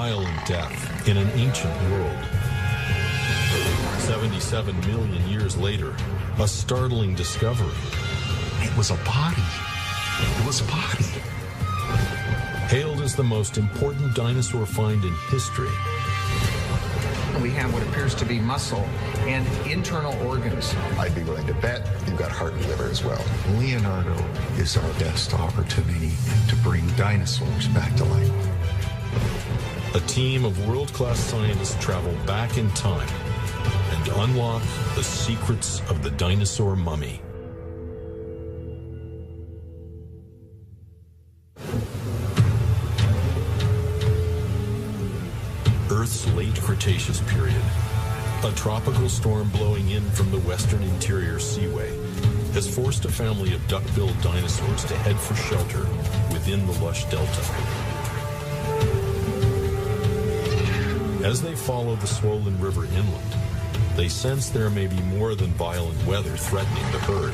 violent death in an ancient world. 77 million years later, a startling discovery. It was a body. It was a body. Hailed as the most important dinosaur find in history. We have what appears to be muscle and internal organs. I'd be willing to bet you've got heart and liver as well. Leonardo is our best opportunity to bring dinosaurs back to life. A team of world-class scientists travel back in time and unlock the secrets of the dinosaur mummy. Earth's late Cretaceous period. A tropical storm blowing in from the western interior seaway has forced a family of duck-billed dinosaurs to head for shelter within the lush delta. As they follow the swollen river inland, they sense there may be more than violent weather threatening the herd.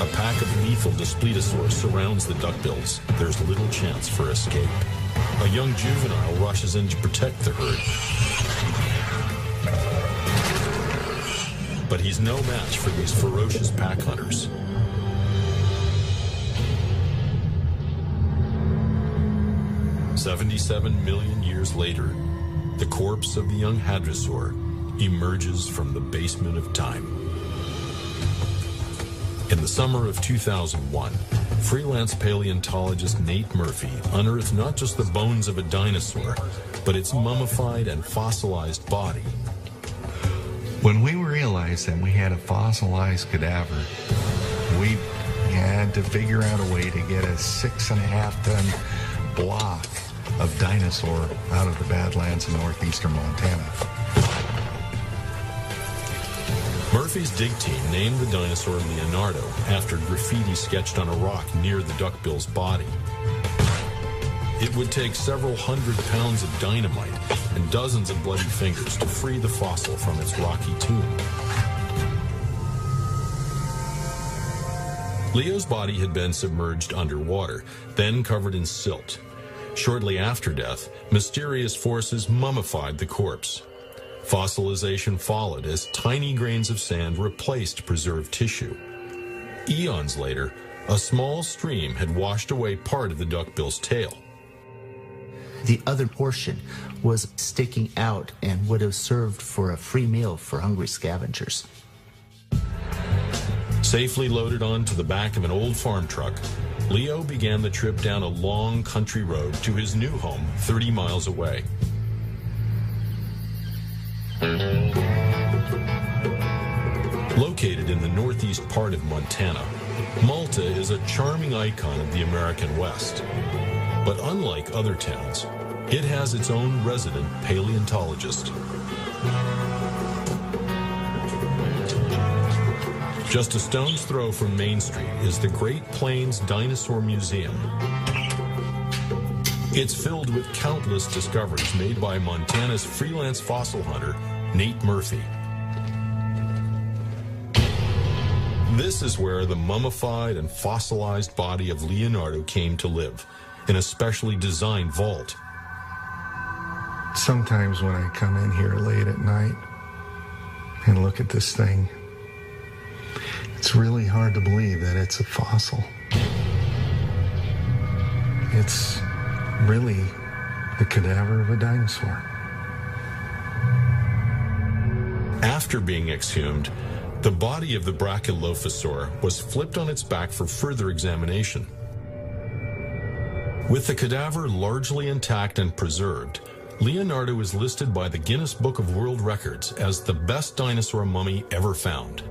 A pack of lethal Daspletosaurs surrounds the duckbills. There's little chance for escape. A young juvenile rushes in to protect the herd. But he's no match for these ferocious pack hunters. "77 million years later, the corpse of the young hadrosaur emerges from the basement of time. In the summer of 2001, freelance paleontologist Nate Murphy unearthed not just the bones of a dinosaur, but its mummified and fossilized body. When we realized that we had a fossilized cadaver, we had to figure out a way to get a 6.5-ton block of dinosaur out of the Badlands in northeastern Montana. Murphy's dig team named the dinosaur Leonardo after graffiti sketched on a rock near the duckbill's body. It would take several hundred pounds of dynamite and dozens of bloody fingers to free the fossil from its rocky tomb. Leo's body had been submerged underwater, then covered in silt. Shortly after death, mysterious forces mummified the corpse. Fossilization followed as tiny grains of sand replaced preserved tissue. Eons later, a small stream had washed away part of the duckbill's tail. The other portion was sticking out and would have served for a free meal for hungry scavengers. Safely loaded onto the back of an old farm truck, Leo began the trip down a long country road to his new home 30 miles away. Located in the northeast part of Montana, Malta is a charming icon of the American West. But unlike other towns, it has its own resident paleontologist. Just a stone's throw from Main Street is the Great Plains Dinosaur Museum. It's filled with countless discoveries made by Montana's freelance fossil hunter, Nate Murphy. This is where the mummified and fossilized body of Leonardo came to live, in a specially designed vault. Sometimes when I come in here late at night and look at this thing, it's really hard to believe that it's a fossil. It's really the cadaver of a dinosaur. After being exhumed, the body of the Brachylophosaur was flipped on its back for further examination. With the cadaver largely intact and preserved, Leonardo is listed by the Guinness Book of World Records as the best dinosaur mummy ever found.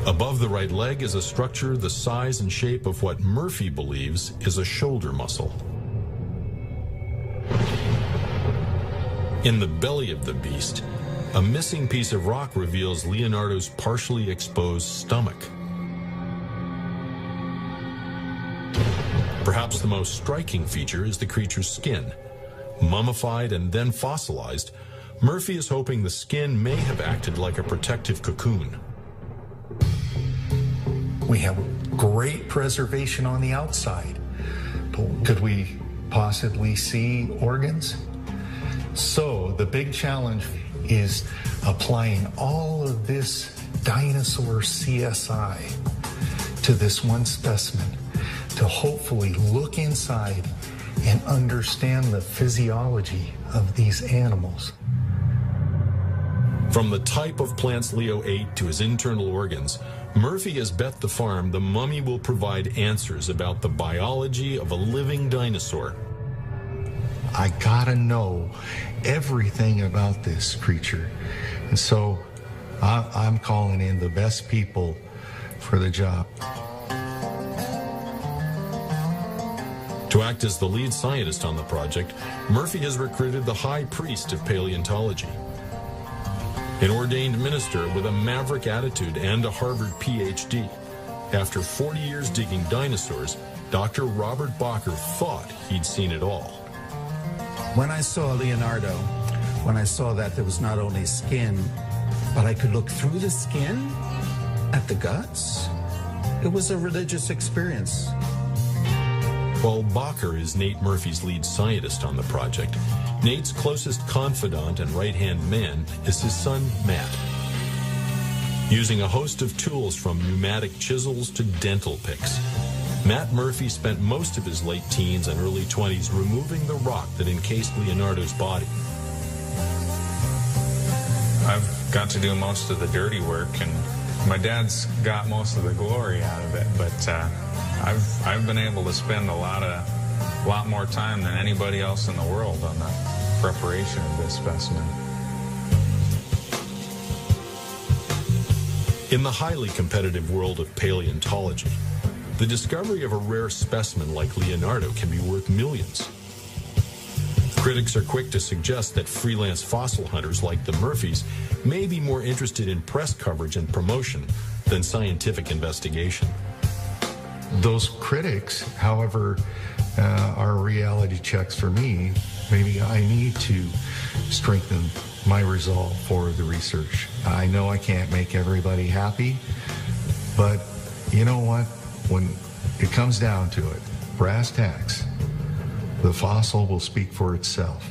Above the right leg is a structure the size and shape of what Murphy believes is a shoulder muscle. In the belly of the beast, a missing piece of rock reveals Leonardo's partially exposed stomach. Perhaps the most striking feature is the creature's skin. Mummified and then fossilized, Murphy is hoping the skin may have acted like a protective cocoon. We have great preservation on the outside. Could we possibly see organs? So the big challenge is applying all of this dinosaur CSI to this one specimen to hopefully look inside and understand the physiology of these animals. From the type of plants Leo ate to his internal organs, Murphy has bet the farm the mummy will provide answers about the biology of a living dinosaur. I gotta know everything about this creature. And so I'm calling in the best people for the job. To act as the lead scientist on the project, Murphy has recruited the high priest of paleontology, an ordained minister with a maverick attitude and a Harvard PhD. After 40 years digging dinosaurs, Dr. Robert Bacher thought he'd seen it all. When I saw Leonardo, when I saw that there was not only skin, but I could look through the skin at the guts, it was a religious experience. While Bacher is Nate Murphy's lead scientist on the project, Nate's closest confidant and right-hand man is his son, Matt. Using a host of tools from pneumatic chisels to dental picks, Matt Murphy spent most of his late teens and early 20s removing the rock that encased Leonardo's body. I've got to do most of the dirty work, and my dad's got most of the glory out of it, but I've been able to spend a lot more time than anybody else in the world on the preparation of this specimen. In the highly competitive world of paleontology, the discovery of a rare specimen like Leonardo can be worth millions. Critics are quick to suggest that freelance fossil hunters like the Murphys may be more interested in press coverage and promotion than scientific investigation. Those critics, however, are reality checks for me. Maybe I need to strengthen my resolve for the research. I know I can't make everybody happy, but you know what? When it comes down to it, brass tacks, the fossil will speak for itself.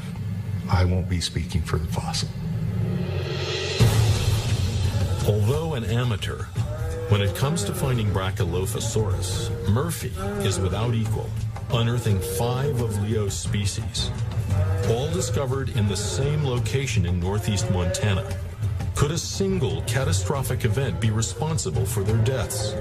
I won't be speaking for the fossil. Although an amateur, when it comes to finding Brachylophosaurus, Murphy is without equal, unearthing 5 of Leo's species, all discovered in the same location in northeast Montana. Could a single catastrophic event be responsible for their deaths?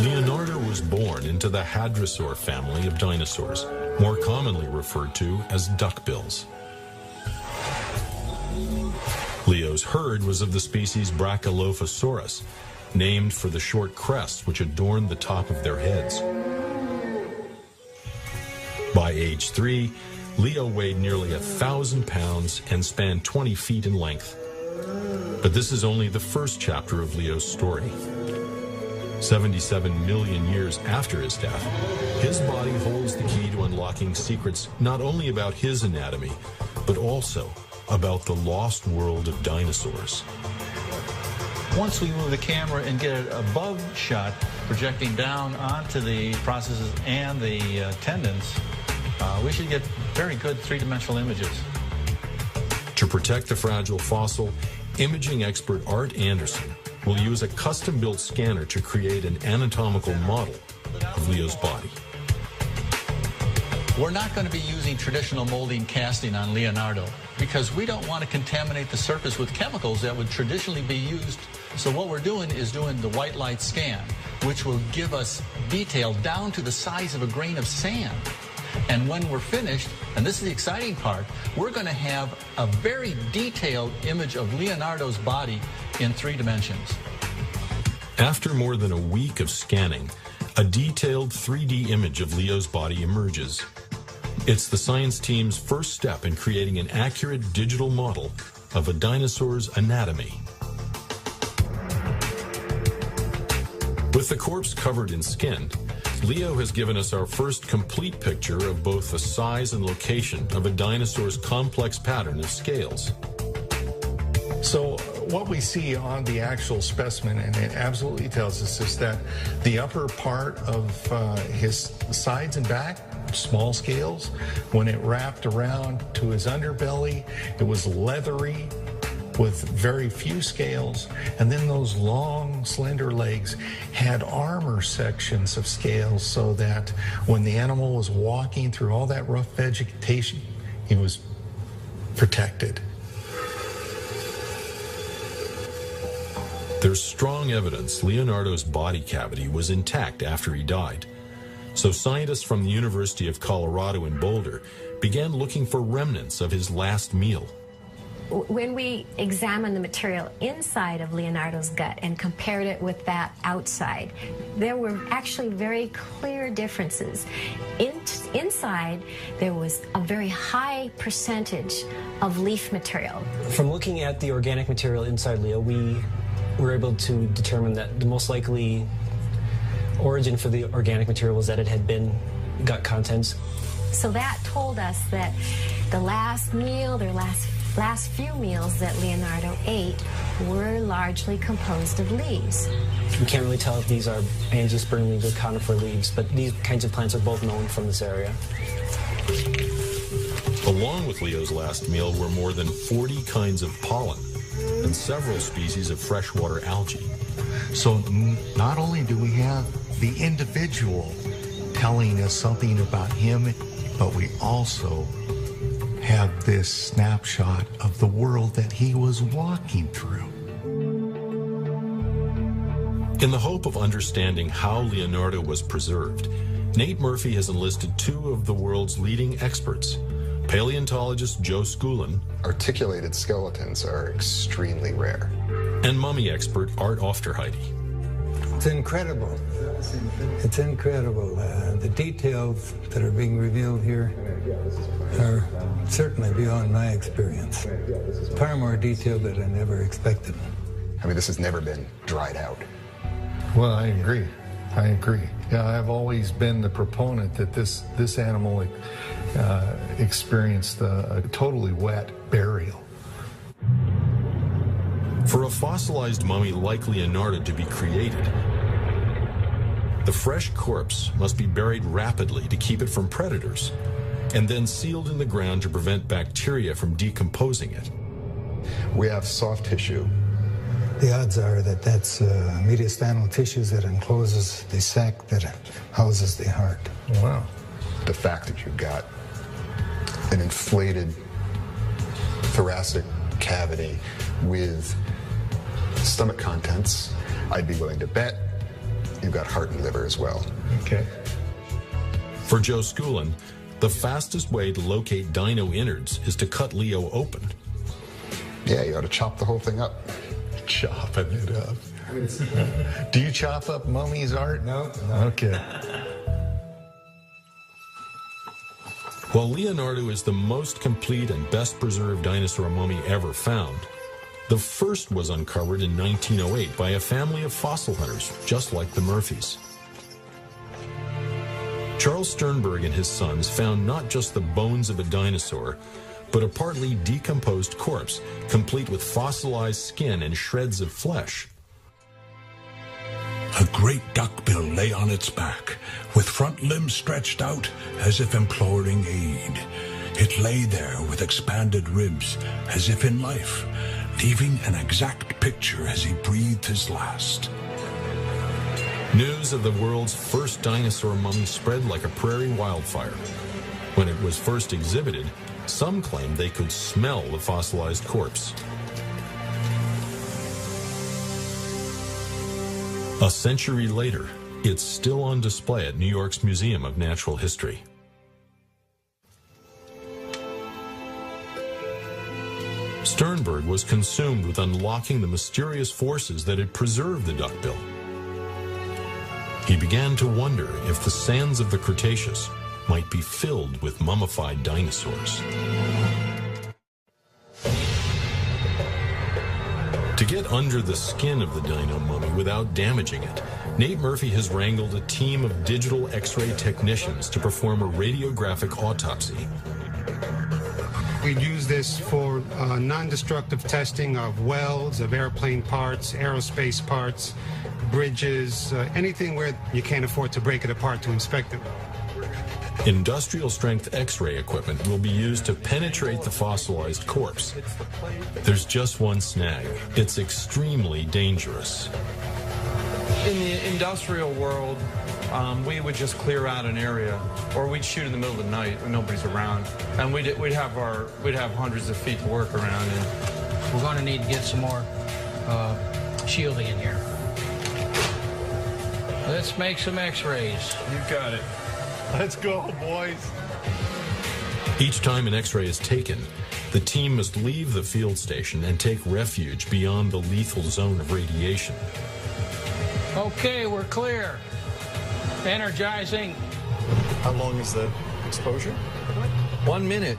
Leonardo was born into the hadrosaur family of dinosaurs, more commonly referred to as duckbills. Leo's herd was of the species Brachylophosaurus, named for the short crests which adorned the top of their heads. By age 3, Leo weighed nearly 1,000 pounds and spanned 20 feet in length. But this is only the first chapter of Leo's story. 77 million years after his death, his body holds the key to unlocking secrets not only about his anatomy, but also about the lost world of dinosaurs. Once we move the camera and get it above shot, projecting down onto the processes and the tendons, we should get very good three-dimensional images. To protect the fragile fossil, imaging expert Art Anderson will use a custom-built scanner to create an anatomical model of Leo's body. We're not going to be using traditional molding casting on Leonardo because we don't want to contaminate the surface with chemicals that would traditionally be used. So what we're doing is doing the white light scan, which will give us detail down to the size of a grain of sand. And when we're finished, and this is the exciting part, we're going to have a very detailed image of Leonardo's body in 3 dimensions. After more than a week of scanning, a detailed 3D image of Leo's body emerges. It's the science team's first step in creating an accurate digital model of a dinosaur's anatomy. With the corpse covered in skin, Leo has given us our first complete picture of both the size and location of a dinosaur's complex pattern of scales. So what we see on the actual specimen, and it absolutely tells us, is that the upper part of his sides and back, small scales, when it wrapped around to his underbelly, it was leathery with very few scales, and then those long, slender legs had armor sections of scales so that when the animal was walking through all that rough vegetation, he was protected. There's strong evidence Leonardo's body cavity was intact after he died. So scientists from the University of Colorado in Boulder began looking for remnants of his last meal. When we examined the material inside of Leonardo's gut and compared it with that outside, there were actually very clear differences. Inside, there was a very high percentage of leaf material. From looking at the organic material inside Leo, we were able to determine that the most likely origin for the organic material was that it had been gut contents. So that told us that the last meal, their last few meals that Leonardo ate were largely composed of leaves. We can't really tell if these are angiosperm leaves or conifer leaves, but these kinds of plants are both known from this area. Along with Leo's last meal were more than 40 kinds of pollen and several species of freshwater algae. So not only do we have the individual telling us something about him, but we also have this snapshot of the world that he was walking through. In the hope of understanding how Leonardo was preserved, Nate Murphy has enlisted two of the world's leading experts, paleontologist Joe Schoolin. Articulated skeletons are extremely rare. And mummy expert Art Ofterheide. It's incredible. It's incredible. The details that are being revealed here are certainly beyond my experience. Far more detailed than I never expected. I mean, this has never been dried out. Well, I agree. Yeah, I've always been the proponent that this animal experienced a totally wet burial. For a fossilized mummy like Leonardo to be created, the fresh corpse must be buried rapidly to keep it from predators, and then sealed in the ground to prevent bacteria from decomposing it. We have soft tissue. The odds are that that's mediastinal tissues that encloses the sac that houses the heart. Wow. The fact that you've got an inflated thoracic cavity with stomach contents, I'd be willing to bet you've got heart and liver as well. Okay. For Joe Schoolin, the fastest way to locate dino innards is to cut Leo open. Yeah, you ought to chop the whole thing up. Chopping it up. Do you chop up mummies, Art? No. Okay. While Leonardo is the most complete and best preserved dinosaur mummy ever found, the first was uncovered in 1908 by a family of fossil hunters, just like the Murphys. Charles Sternberg and his sons found not just the bones of a dinosaur, but a partly decomposed corpse, complete with fossilized skin and shreds of flesh. A great duckbill lay on its back, with front limbs stretched out as if imploring aid. It lay there with expanded ribs, as if in life, leaving an exact picture as he breathed his last. News of the world's first dinosaur mummy spread like a prairie wildfire. When it was first exhibited, some claimed they could smell the fossilized corpse. A century later, it's still on display at New York's Museum of Natural History. Sternberg was consumed with unlocking the mysterious forces that had preserved the duckbill. He began to wonder if the sands of the Cretaceous might be filled with mummified dinosaurs. To get under the skin of the dino mummy without damaging it, Nate Murphy has wrangled a team of digital X-ray technicians to perform a radiographic autopsy. We'd use this for non-destructive testing of welds, of airplane parts, aerospace parts, bridges, anything where you can't afford to break it apart to inspect it. Industrial-strength X-ray equipment will be used to penetrate the fossilized corpse. There's just one snag. It's extremely dangerous. In the industrial world, we would just clear out an area, or we'd shoot in the middle of the night when nobody's around, and we'd have hundreds of feet to work around. And we're going to need to get some more shielding in here. Let's make some X-rays. You got it. Let's go, boys. Each time an X-ray is taken, the team must leave the field station and take refuge beyond the lethal zone of radiation. Okay, we're clear. Energizing. How long is the exposure? 1 minute.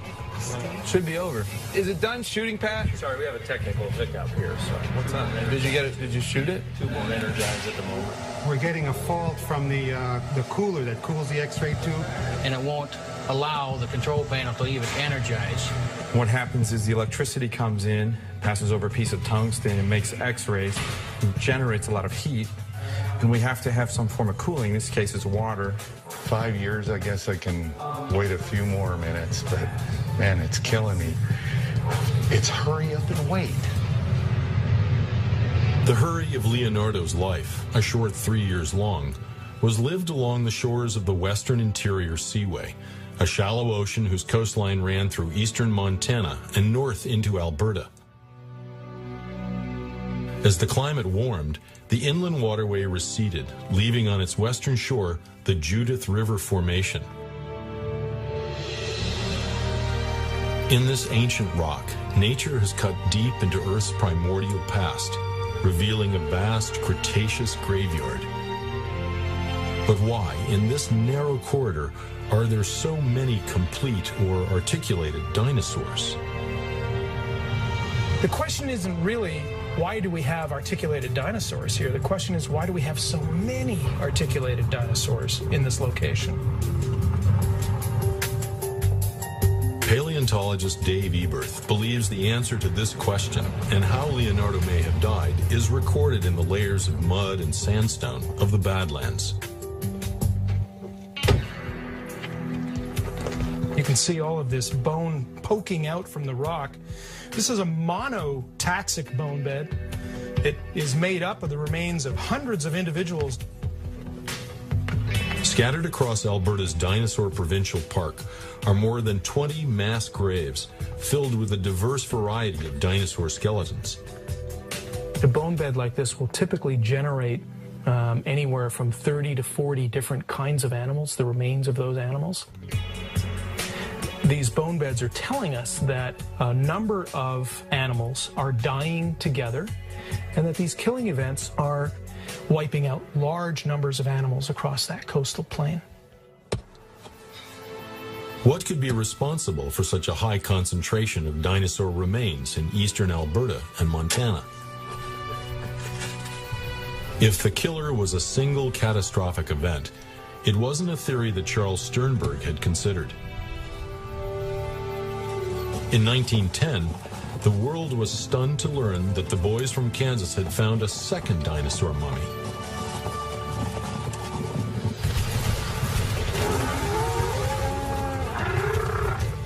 Should be over. Is it done shooting, Pat? Sorry, we have a technical hiccup here. So what's up? Did you get it? Did you shoot it? Two won't energize at the moment. We're getting a fault from the cooler that cools the X-ray tube. And it won't allow the control panel to even energize. What happens is the electricity comes in, passes over a piece of tungsten, and makes X-rays, and generates a lot of heat. And we have to have some form of cooling. In this case, it's water. 5 years, I guess I can wait a few more minutes, but man, it's killing me. It's hurry up and wait. The hurry of Leonardo's life, a short 3 years long, was lived along the shores of the Western Interior Seaway, a shallow ocean whose coastline ran through eastern Montana and north into Alberta. As the climate warmed, the inland waterway receded, leaving on its western shore the Judith River Formation. In this ancient rock, nature has cut deep into Earth's primordial past, revealing a vast Cretaceous graveyard. But why, in this narrow corridor, are there so many complete or articulated dinosaurs? The question isn't really, why do we have articulated dinosaurs here? The question is, why do we have so many articulated dinosaurs in this location? Paleontologist Dave Eberth believes the answer to this question and how Leonardo may have died is recorded in the layers of mud and sandstone of the Badlands. You can see all of this bone poking out from the rock. This is a monotaxic bone bed. It is made up of the remains of hundreds of individuals. Scattered across Alberta's Dinosaur Provincial Park are more than 20 mass graves filled with a diverse variety of dinosaur skeletons. A bone bed like this will typically generate anywhere from 30 to 40 different kinds of animals, the remains of those animals. These bone beds are telling us that a number of animals are dying together and that these killing events are wiping out large numbers of animals across that coastal plain. What could be responsible for such a high concentration of dinosaur remains in eastern Alberta and Montana? If the killer was a single catastrophic event, it wasn't a theory that Charles Sternberg had considered. In 1910, the world was stunned to learn that the boys from Kansas had found a second dinosaur mummy.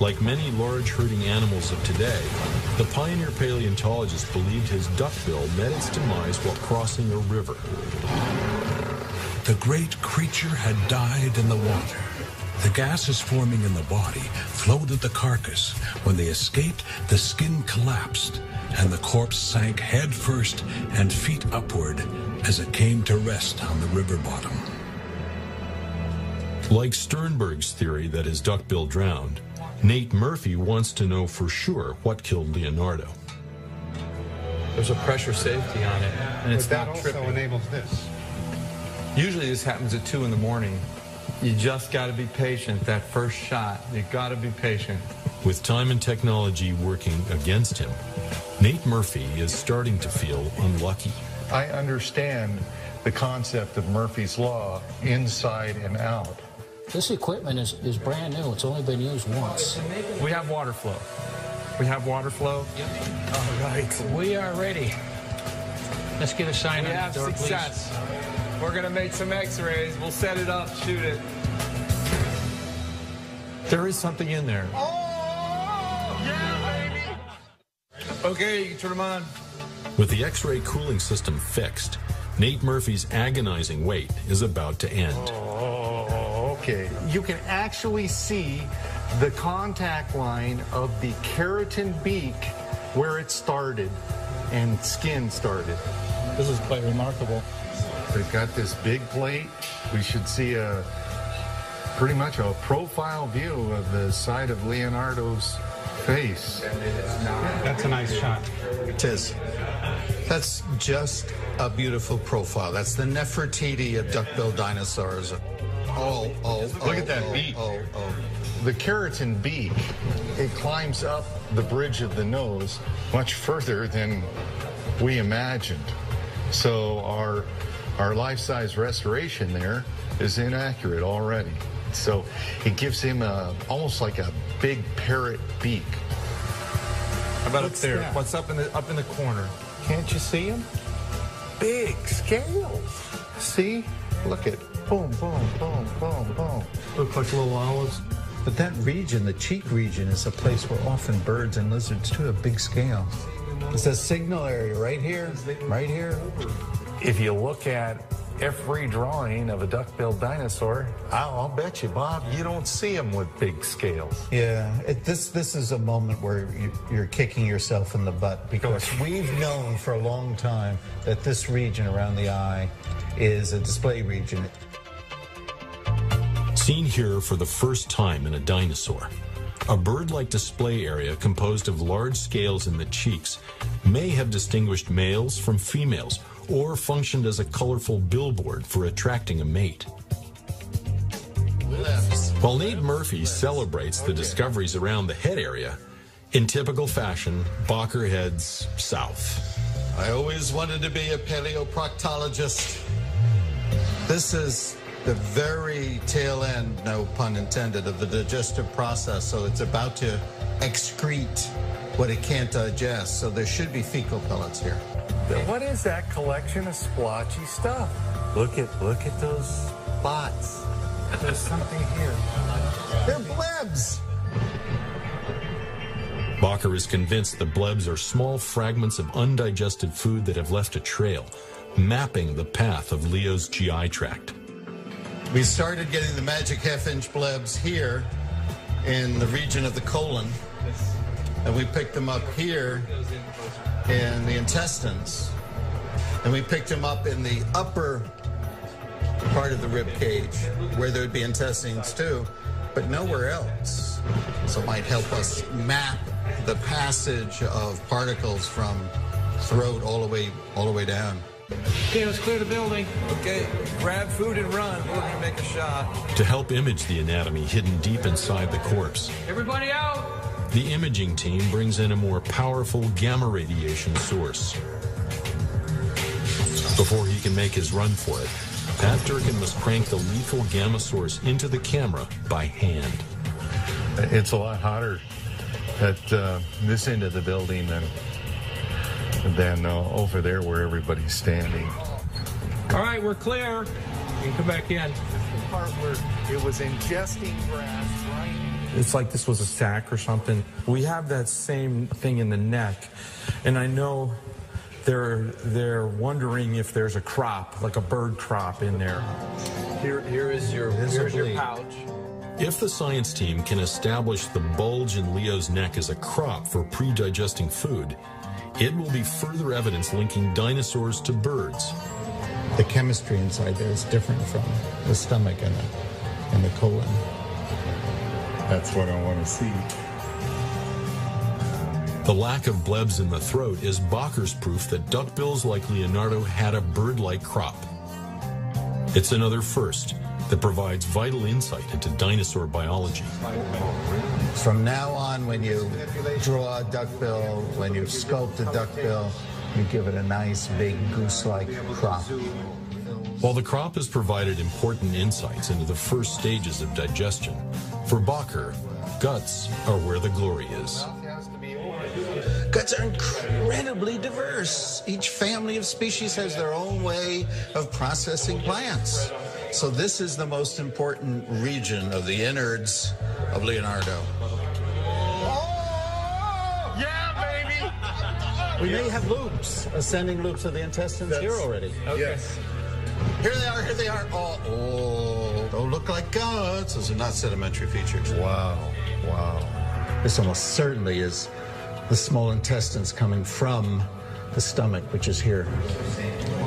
Like many large herding animals of today, the pioneer paleontologist believed his duckbill met its demise while crossing a river. The great creature had died in the water. The gases forming in the body floated the carcass. When they escaped, the skin collapsed, and the corpse sank head first and feet upward as it came to rest on the river bottom. Like Sternberg's theory that his duckbill drowned, Nate Murphy wants to know for sure what killed Leonardo. There's a pressure safety on it, and it's but not that tripping. also enables this. Usually this happens at 2 in the morning. You just got to be patient. That first shot, you got to be patient. With time and technology working against him, Nate Murphy is starting to feel unlucky. I understand the concept of Murphy's Law inside and out. This equipment is brand new. It's only been used once. We have water flow. We have water flow? Yep. All right. We are ready. Let's get a sign We on have the door, success. please. We're going to make some x-rays. We'll set it up, shoot it. There is something in there. Oh, yeah, baby. Okay, you can turn them on. With the X-ray cooling system fixed, Nate Murphy's agonizing wait is about to end. Oh, okay. You can actually see the contact line of the keratin beak where it started and skin started. This is quite remarkable. They've got this big plate. We should see pretty much a profile view of the side of Leonardo's face. That's a nice shot. It is. That's just a beautiful profile. That's the Nefertiti of duck-billed dinosaurs. Look at that beak. The keratin beak, it climbs up the bridge of the nose much further than we imagined. So our life-size restoration there is inaccurate already. So it gives him almost like a big parrot beak. How about up there? that? What's up in the corner? Can't you see him? Big scales. See? Look at boom, boom, boom, boom, boom. Look like little olives. But that region, the cheek region, is a place where often birds and lizards too have big scales. It's a signal area right here, right here. If you look at every drawing of a duck-billed dinosaur, I'll bet you, Bob, you don't see them with big scales. Yeah, this is a moment where you're kicking yourself in the butt, because we've known for a long time that this region around the eye is a display region. Seen here for the first time in a dinosaur, a bird-like display area composed of large scales in the cheeks may have distinguished males from females or functioned as a colorful billboard for attracting a mate. While Nate Murphy celebrates the discoveries around the head area, in typical fashion, Bacher heads south. I always wanted to be a paleoproctologist. This is the very tail end, no pun intended, of the digestive process. So it's about to excrete what it can't digest. So there should be fecal pellets here. What is that collection of splotchy stuff? Look at those spots. There's something here. They're blebs. Bacher is convinced the blebs are small fragments of undigested food that have left a trail, mapping the path of Leo's GI tract. We started getting the magic half-inch blebs here in the region of the colon, and we picked them up here in the intestines, and we picked them up in the upper part of the rib cage where there would be intestines too, but nowhere else. So it might help us map the passage of particles from throat all the way down. Okay, let's clear the building. Okay, grab food and run. We're going to make a shot. To help image the anatomy hidden deep inside the corpse, Everybody out. the imaging team brings in a more powerful gamma radiation source. Before he can make his run for it, Pat Durkin must crank the lethal gamma source into the camera by hand. It's a lot hotter at this end of the building than over there where everybody's standing. All right, we're clear. You can come back in. The part where it was ingesting grass, right? It's like this was a sack or something. We have that same thing in the neck, and I know they're wondering if there's a crop, like a bird crop in there. Here's your pouch. If the science team can establish the bulge in Leo's neck as a crop for pre-digesting food, it will be further evidence linking dinosaurs to birds. The chemistry inside there is different from the stomach and the colon. That's what I want to see. The lack of blebs in the throat is Bacher's proof that duckbills like Leonardo had a bird-like crop. It's another first that provides vital insight into dinosaur biology. From now on, when you draw a duckbill, when you sculpt a duckbill, you give it a nice big goose-like crop. While the crop has provided important insights into the first stages of digestion, for Bacher, guts are where the glory is. Guts are incredibly diverse. Each family of species has their own way of processing plants. So this is the most important region of the innards of Leonardo. We may have loops, ascending loops of the intestines here already. Okay. Yes. Here they are. Oh, don't look like guts. Those are not sedimentary features. Wow. This almost certainly is the small intestines coming from the stomach, which is here.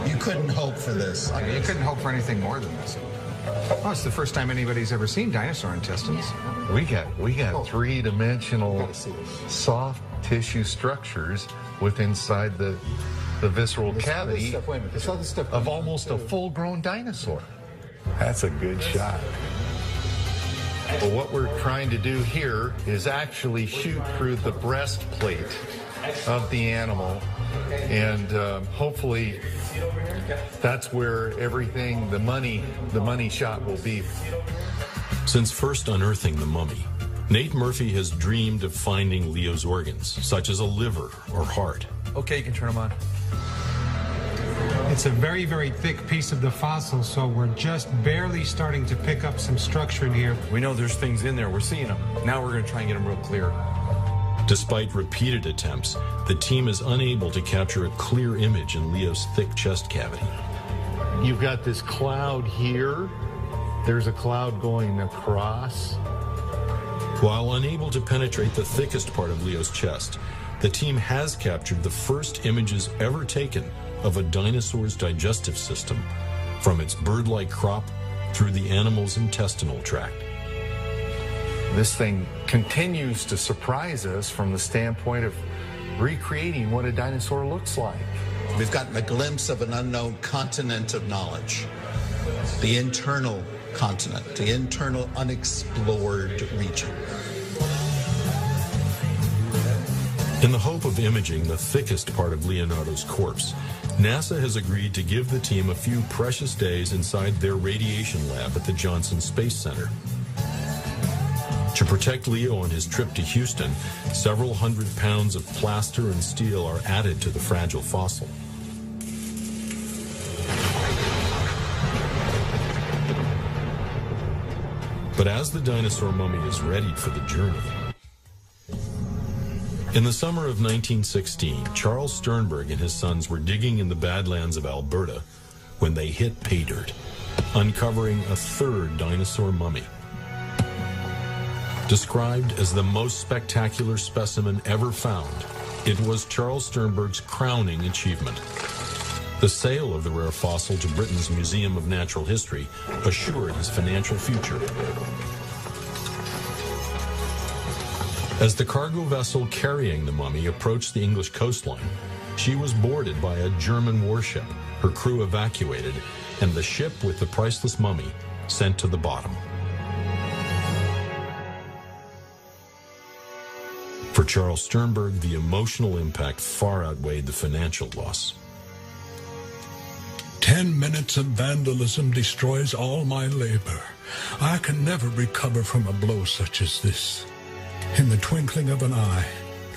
You couldn't hope for this. You couldn't hope for anything more than this. Well, it's the first time anybody's ever seen dinosaur intestines. We got three-dimensional soft tissue structures inside the visceral cavity of almost a full-grown dinosaur. That's a good shot. But what we're trying to do here is actually shoot through the breastplate of the animal, and hopefully that's where everything, the money shot will be. Since first unearthing the mummy, Nate Murphy has dreamed of finding Leo's organs, such as a liver or heart. Okay, you can turn them on. It's a very, very thick piece of the fossil, so we're just barely starting to pick up some structure in here. We know there's things in there. We're seeing them. Now we're going to try and get them real clear. Despite repeated attempts, the team is unable to capture a clear image in Leo's thick chest cavity. You've got this cloud here. There's a cloud going across. While unable to penetrate the thickest part of Leo's chest, the team has captured the first images ever taken of a dinosaur's digestive system, from its bird-like crop through the animal's intestinal tract. This thing continues to surprise us from the standpoint of recreating what a dinosaur looks like. We've gotten a glimpse of an unknown continent of knowledge. The internal continent, the internal unexplored region. In the hope of imaging the thickest part of Leonardo's corpse, NASA has agreed to give the team a few precious days inside their radiation lab at the Johnson Space Center. To protect Leo on his trip to Houston, several hundred pounds of plaster and steel are added to the fragile fossil. But as the dinosaur mummy is readied for the journey, in the summer of 1916, Charles Sternberg and his sons were digging in the Badlands of Alberta when they hit pay dirt, uncovering a third dinosaur mummy. Described as the most spectacular specimen ever found, it was Charles Sternberg's crowning achievement. The sale of the rare fossil to Britain's Museum of Natural History assured his financial future. As the cargo vessel carrying the mummy approached the English coastline, she was boarded by a German warship, her crew evacuated, and the ship with the priceless mummy sent to the bottom. For Charles Sternberg, the emotional impact far outweighed the financial loss. 10 minutes of vandalism destroys all my labor. I can never recover from a blow such as this. In the twinkling of an eye,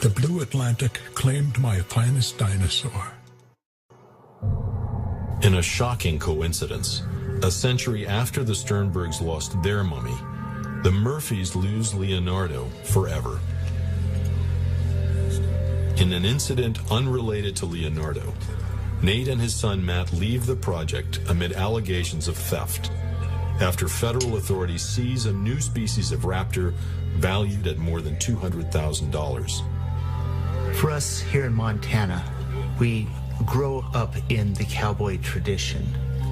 the blue Atlantic claimed my finest dinosaur. In a shocking coincidence, a century after the Sternbergs lost their mummy, the Murphys lose Leonardo forever. In an incident unrelated to Leonardo, Nate and his son Matt leave the project amid allegations of theft, after federal authorities seize a new species of raptor valued at more than $200,000. For us here in Montana, we grow up in the cowboy tradition.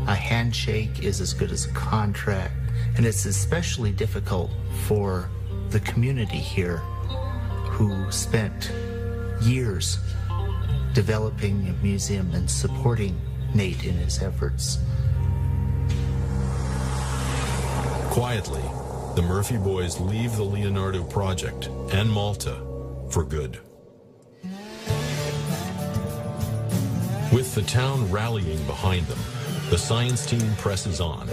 A handshake is as good as a contract, and it's especially difficult for the community here who spent years developing a museum and supporting Nate in his efforts. Quietly, the Murphy boys leave the Leonardo project and Malta for good. With the town rallying behind them, the science team presses on,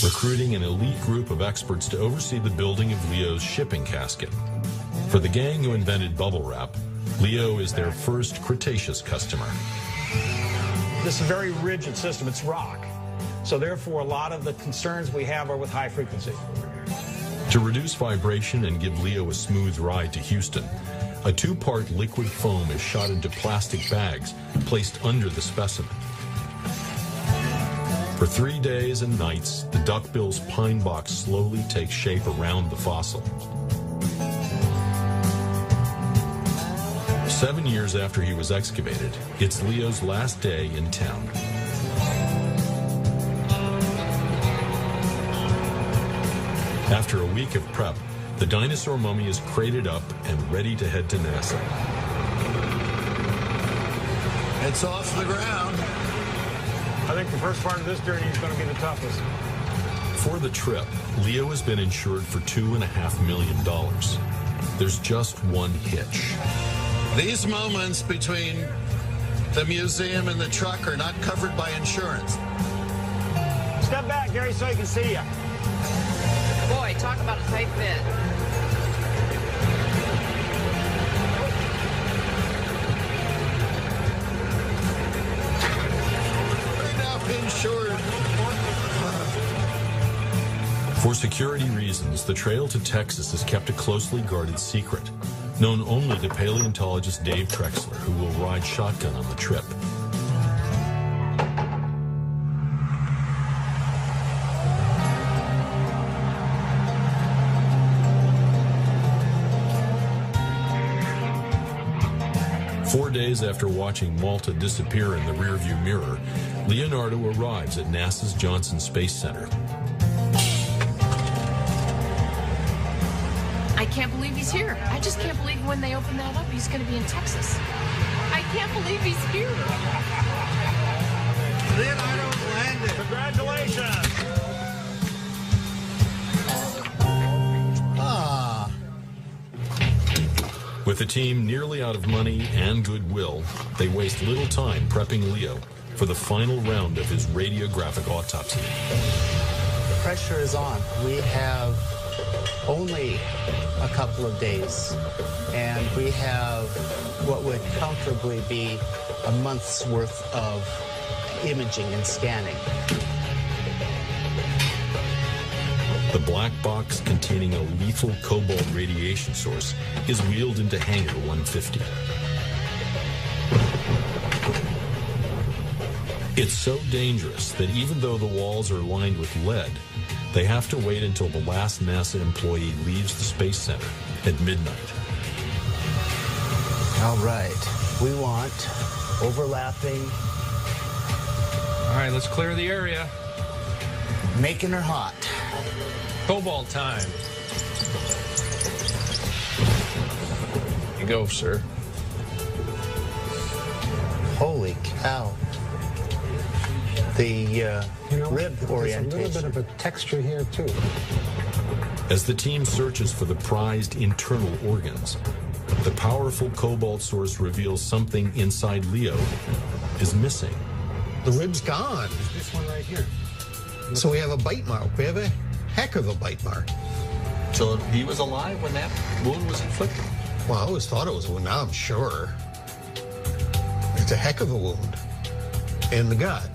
recruiting an elite group of experts to oversee the building of Leo's shipping casket. For the gang who invented bubble wrap, Leo is their first Cretaceous customer. This is a very rigid system. It's rock. So therefore, a lot of the concerns we have are with high frequency. To reduce vibration and give Leo a smooth ride to Houston, a 2-part liquid foam is shot into plastic bags placed under the specimen. For 3 days and nights, the duckbill's pine box slowly takes shape around the fossil. 7 years after he was excavated, it's Leo's last day in town. After a week of prep, the dinosaur mummy is crated up and ready to head to NASA. It's off the ground. I think the first part of this journey is going to be the toughest. For the trip, Leo has been insured for $2.5 million. There's just one hitch. These moments between the museum and the truck are not covered by insurance. Step back, Gary, so I can see you. Boy, talk about a tight fit. Insured. For security reasons, the trail to Texas is kept a closely guarded secret, known only to paleontologist Dave Trexler, who will ride shotgun on the trip. Four days after watching Malta disappear in the rearview mirror, Leonardo arrives at NASA's Johnson Space Center. I can't believe he's here. I just can't believe when they open that up, he's going to be in Texas. I can't believe he's here. Leonardo landed. Congratulations. Ah. With the team nearly out of money and goodwill, they waste little time prepping Leo for the final round of his radiographic autopsy. The pressure is on. We have only a couple of days, and we have what would comfortably be a month's worth of imaging and scanning. The black box containing a lethal cobalt radiation source is wheeled into Hangar 150. It's so dangerous that even though the walls are lined with lead, they have to wait until the last NASA employee leaves the Space Center at midnight. All right, we want overlapping. All right, let's clear the area. Making her hot. Cobalt time. You go, sir. Holy cow. The rib orientation. There's a little bit of a texture here, too. As the team searches for the prized internal organs, the powerful cobalt source reveals something inside Leo is missing. The rib's gone. This one right here. So we have a bite mark. We have a heck of a bite mark. So he was alive when that wound was inflicted? Well, I always thought it was a wound. Now I'm sure. It's a heck of a wound. In the gut.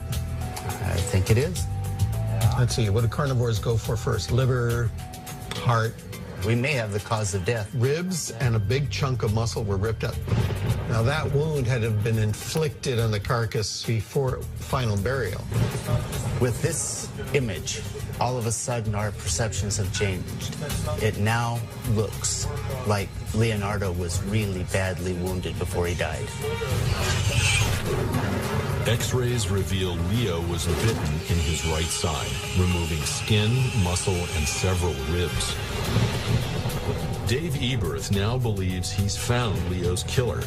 I think it is. Let's see, what do carnivores go for first? Liver, heart. We may have the cause of death. Ribs and a big chunk of muscle were ripped up. Now that wound had to have been inflicted on the carcass before final burial. With this image, all of a sudden our perceptions have changed. It now looks like Leonardo was really badly wounded before he died. X-rays reveal Leo was bitten in his right side, removing skin, muscle, and several ribs. Dave Eberth now believes he's found Leo's killer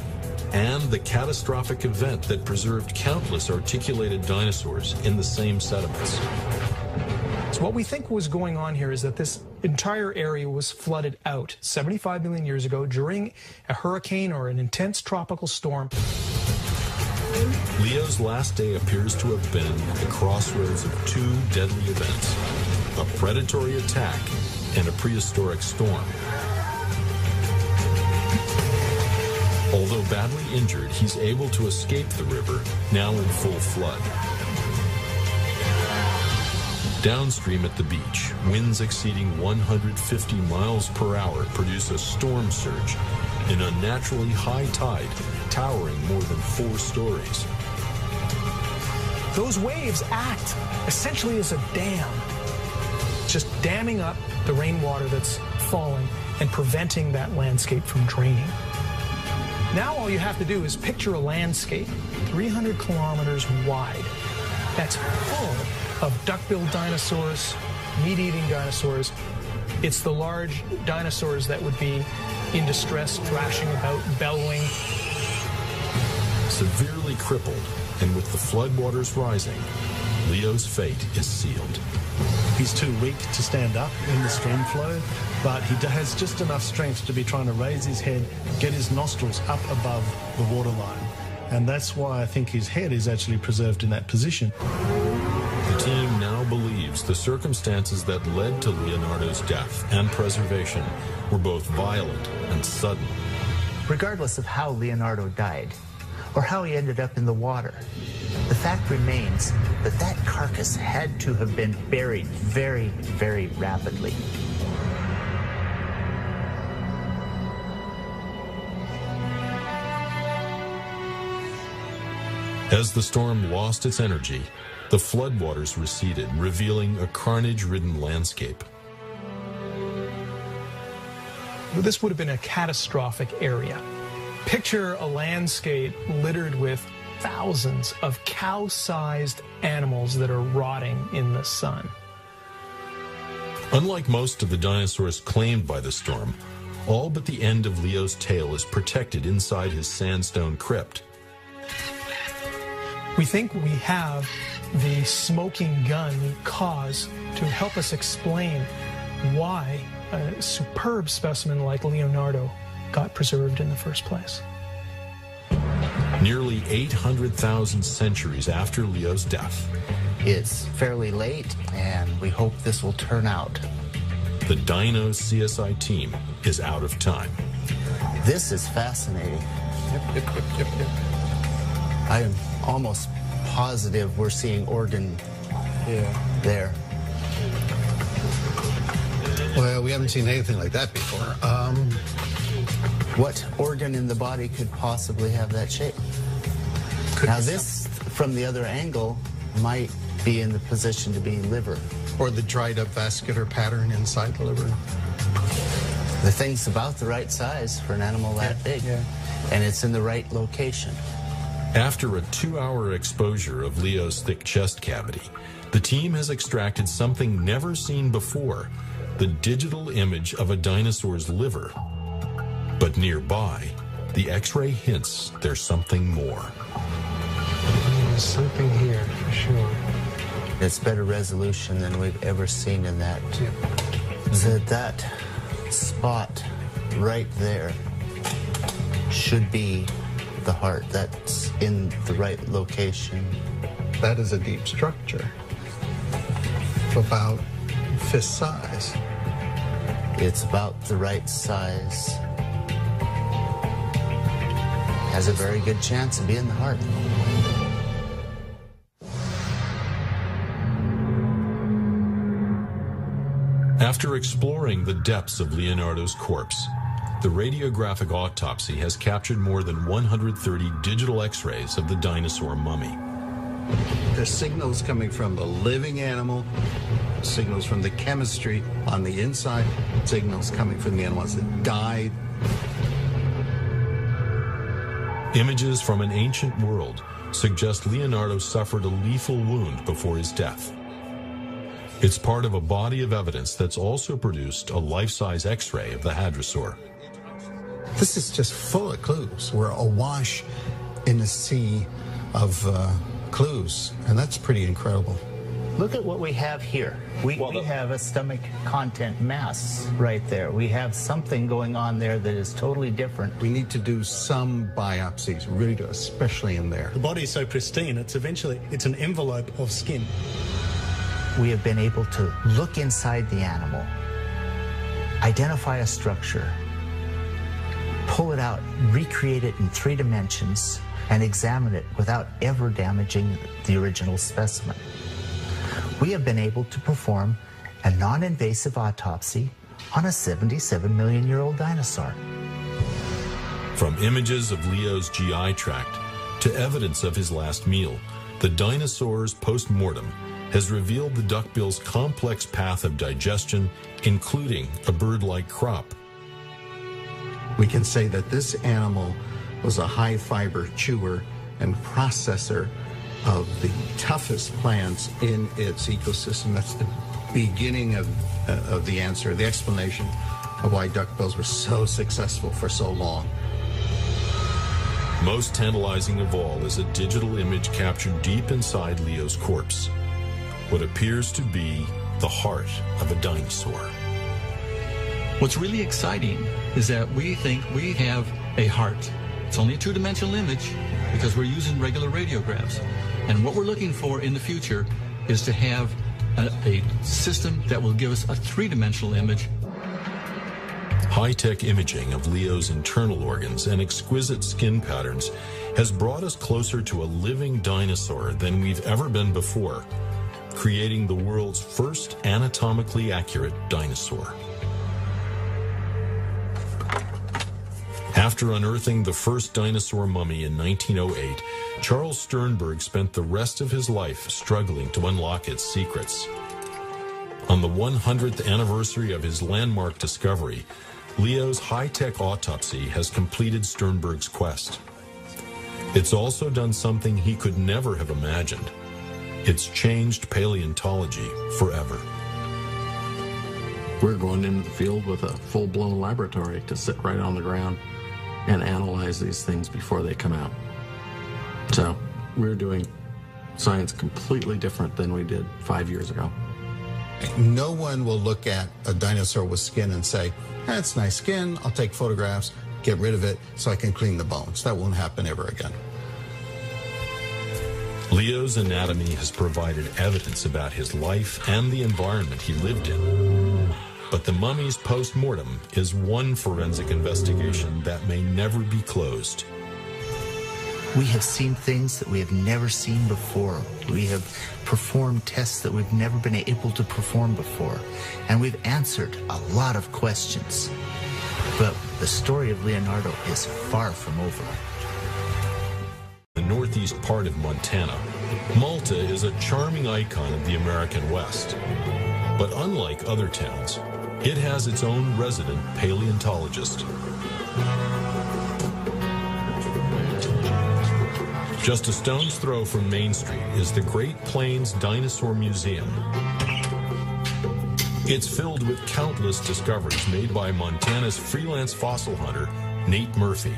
and the catastrophic event that preserved countless articulated dinosaurs in the same sediments. So what we think was going on here is that this entire area was flooded out 75 million years ago during a hurricane or an intense tropical storm. Leo's last day appears to have been at the crossroads of two deadly events, a predatory attack and a prehistoric storm. Although badly injured, he's able to escape the river, now in full flood. Downstream at the beach, winds exceeding 150 miles per hour produce a storm surge, an unnaturally high tide towering more than 4 stories. Those waves act essentially as a dam, just damming up the rainwater that's falling and preventing that landscape from draining. Now all you have to do is picture a landscape 300 kilometers wide that's full of duck-billed dinosaurs, meat-eating dinosaurs. It's the large dinosaurs that would be in distress, thrashing about, bellowing. Severely crippled, and with the floodwaters rising, Leo's fate is sealed. He's too weak to stand up in the stream flow, but he has just enough strength to be trying to raise his head, get his nostrils up above the waterline. And that's why I think his head is actually preserved in that position. The team now believes the circumstances that led to Leonardo's death and preservation were both violent and sudden. Regardless of how Leonardo died, or how he ended up in the water, the fact remains that that carcass had to have been buried very, very rapidly. As the storm lost its energy, the floodwaters receded, revealing a carnage-ridden landscape. This would have been a catastrophic area. Picture a landscape littered with thousands of cow-sized animals that are rotting in the sun. Unlike most of the dinosaurs claimed by the storm, all but the end of Leo's tail is protected inside his sandstone crypt. We think we have the smoking gun cause to help us explain why a superb specimen like Leonardo got preserved in the first place. Nearly 800,000 centuries after Leo's death. It's fairly late, and we hope this will turn out. The Dino CSI team is out of time. This is fascinating. Yep. I am almost positive we're seeing organ there. Well, we haven't seen anything like that before. What organ in the body could possibly have that shape? Now this, from the other angle, might be in the position to be liver. Or the dried up vascular pattern inside the liver. The thing's about the right size for an animal that big. And it's in the right location. After a 2-hour exposure of Leo's thick chest cavity, the team has extracted something never seen before, the digital image of a dinosaur's liver. But nearby, the X-ray hints there's something more. There's something here, for sure. It's better resolution than we've ever seen in that. That spot right there should be the heart. That's in the right location. That is a deep structure, about fist size. It's about the right size. Has a very good chance of being the heart. After exploring the depths of Leonardo's corpse, the radiographic autopsy has captured more than 130 digital X-rays of the dinosaur mummy. There's signals coming from the living animal, signals from the chemistry on the inside, signals coming from the animals that died. Images from an ancient world suggest Leonardo suffered a lethal wound before his death. It's part of a body of evidence that's also produced a life-size X-ray of the hadrosaur. This is just full of clues. We're awash in a sea of clues, and that's pretty incredible. Look at what we have here. We have a stomach content mass right there. We have something going on there that is totally different. We need to do some biopsies, really do, especially in there. The body is so pristine, it's an envelope of skin. We have been able to look inside the animal, identify a structure, pull it out, recreate it in 3 dimensions, and examine it without ever damaging the original specimen. We have been able to perform a non-invasive autopsy on a 77 million year old dinosaur. From images of Leo's GI tract to evidence of his last meal, the dinosaur's post-mortem has revealed the duckbill's complex path of digestion, including a bird-like crop. We can say that this animal was a high-fiber chewer and processor of the toughest plants in its ecosystem. That's the beginning of the answer, the explanation of why duckbills were so successful for so long. Most tantalizing of all is a digital image captured deep inside Leo's corpse, what appears to be the heart of a dinosaur. What's really exciting is that we think we have a heart. It's only a 2-dimensional image because we're using regular radiographs. And what we're looking for in the future is to have a system that will give us a 3-dimensional image. High-tech imaging of Leo's internal organs and exquisite skin patterns has brought us closer to a living dinosaur than we've ever been before, creating the world's first anatomically accurate dinosaur. After unearthing the first dinosaur mummy in 1908, Charles Sternberg spent the rest of his life struggling to unlock its secrets. On the 100th anniversary of his landmark discovery, Leo's high-tech autopsy has completed Sternberg's quest. It's also done something he could never have imagined. It's changed paleontology forever. We're going into the field with a full-blown laboratory to sit right on the ground and analyze these things before they come out. So we're doing science completely different than we did 5 years ago. No one will look at a dinosaur with skin and say, that's nice skin, I'll take photographs, get rid of it so I can clean the bones. That won't happen ever again. Leo's anatomy has provided evidence about his life and the environment he lived in. But the mummy's post-mortem is one forensic investigation that may never be closed. We have seen things that we have never seen before. We have performed tests that we've never been able to perform before. And we've answered a lot of questions. But the story of Leonardo is far from over. The northeast part of Montana, Malta is a charming icon of the American West. But unlike other towns, it has its own resident paleontologist. Just a stone's throw from Main Street is the Great Plains Dinosaur Museum. It's filled with countless discoveries made by Montana's freelance fossil hunter, Nate Murphy.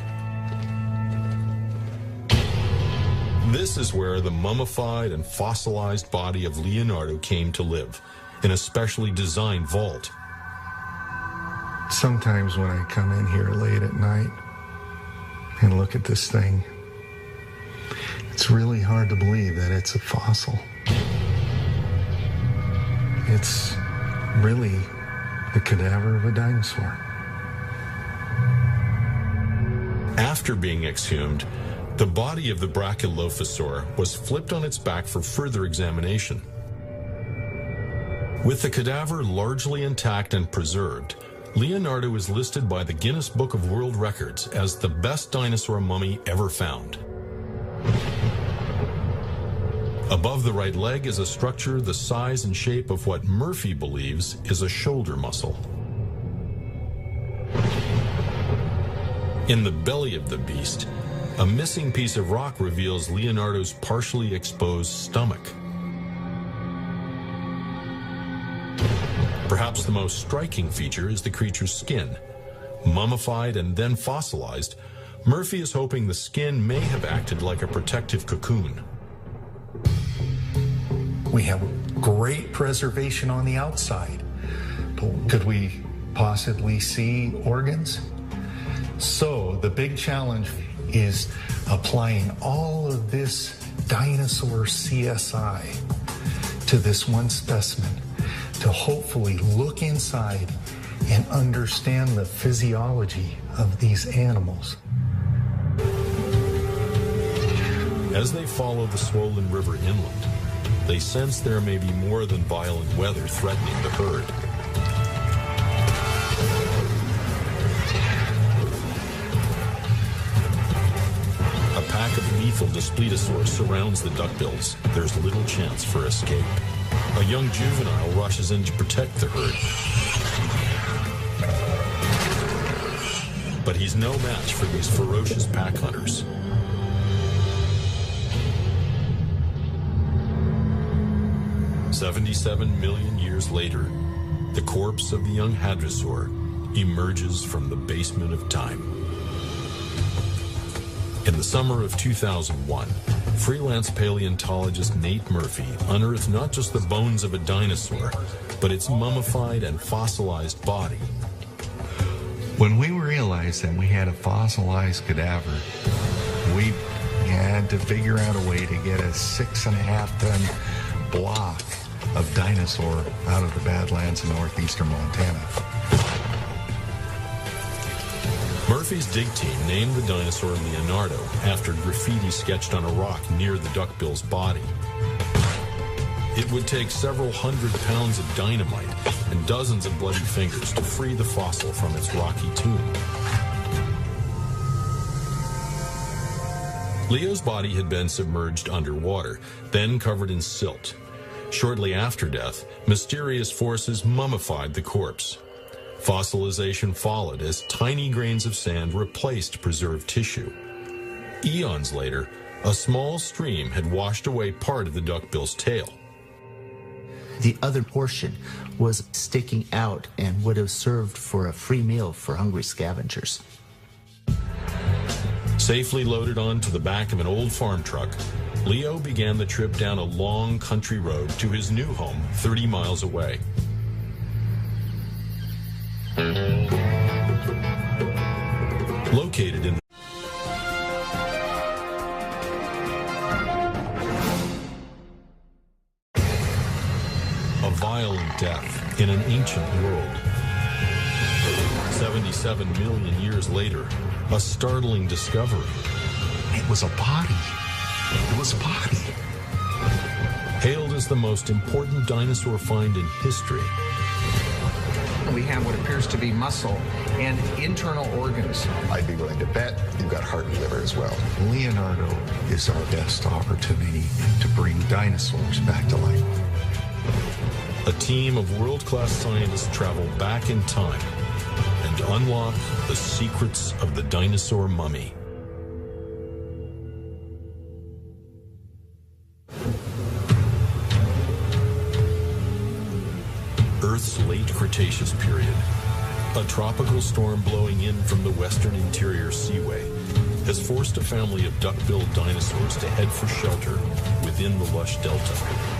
This is where the mummified and fossilized body of Leonardo came to live, in a specially designed vault. Sometimes when I come in here late at night and look at this thing, it's really hard to believe that it's a fossil. It's really the cadaver of a dinosaur. After being exhumed, the body of the Brachylophosaur was flipped on its back for further examination. With the cadaver largely intact and preserved, Leonardo is listed by the Guinness Book of World Records as the best dinosaur mummy ever found. Above the right leg is a structure the size and shape of what Murphy believes is a shoulder muscle. In the belly of the beast, a missing piece of rock reveals Leonardo's partially exposed stomach. Perhaps the most striking feature is the creature's skin. Mummified and then fossilized, Murphy is hoping the skin may have acted like a protective cocoon. We have great preservation on the outside. Could we possibly see organs? So the big challenge is applying all of this dinosaur CSI to this one specimen to hopefully look inside and understand the physiology of these animals. As they follow the swollen river inland, they sense there may be more than violent weather threatening the herd. A pack of lethal Dinosaurs surrounds the duckbills. There's little chance for escape. A young juvenile rushes in to protect the herd. But he's no match for these ferocious pack hunters. "77 million years later, the corpse of the young hadrosaur emerges from the basement of time. In the summer of 2001, freelance paleontologist Nate Murphy unearthed not just the bones of a dinosaur, but its mummified and fossilized body. When we realized that we had a fossilized cadaver, we had to figure out a way to get a 6.5-ton block of dinosaur out of the Badlands in northeastern Montana. Murphy's dig team named the dinosaur Leonardo after graffiti sketched on a rock near the duckbill's body. It would take several hundred pounds of dynamite and dozens of bloody fingers to free the fossil from its rocky tomb. Leo's body had been submerged underwater, then covered in silt. Shortly after death, mysterious forces mummified the corpse. Fossilization followed as tiny grains of sand replaced preserved tissue. Eons later, a small stream had washed away part of the duckbill's tail. The other portion was sticking out and would have served for a free meal for hungry scavengers. Safely loaded onto the back of an old farm truck, Leo began the trip down a long country road to his new home 30 miles away. Located in a violent death in an ancient world. 77 million years later, a startling discovery. It was a body. It was a body. Hailed as the most important dinosaur find in history. We have what appears to be muscle and internal organs. I'd be willing to bet you've got heart and liver as well. Leonardo is our best opportunity to bring dinosaurs back to life. A team of world-class scientists travel back in time and unlock the secrets of the dinosaur mummy. Earth's late Cretaceous period. A tropical storm blowing in from the western interior seaway has forced a family of duck-billed dinosaurs to head for shelter within the lush delta.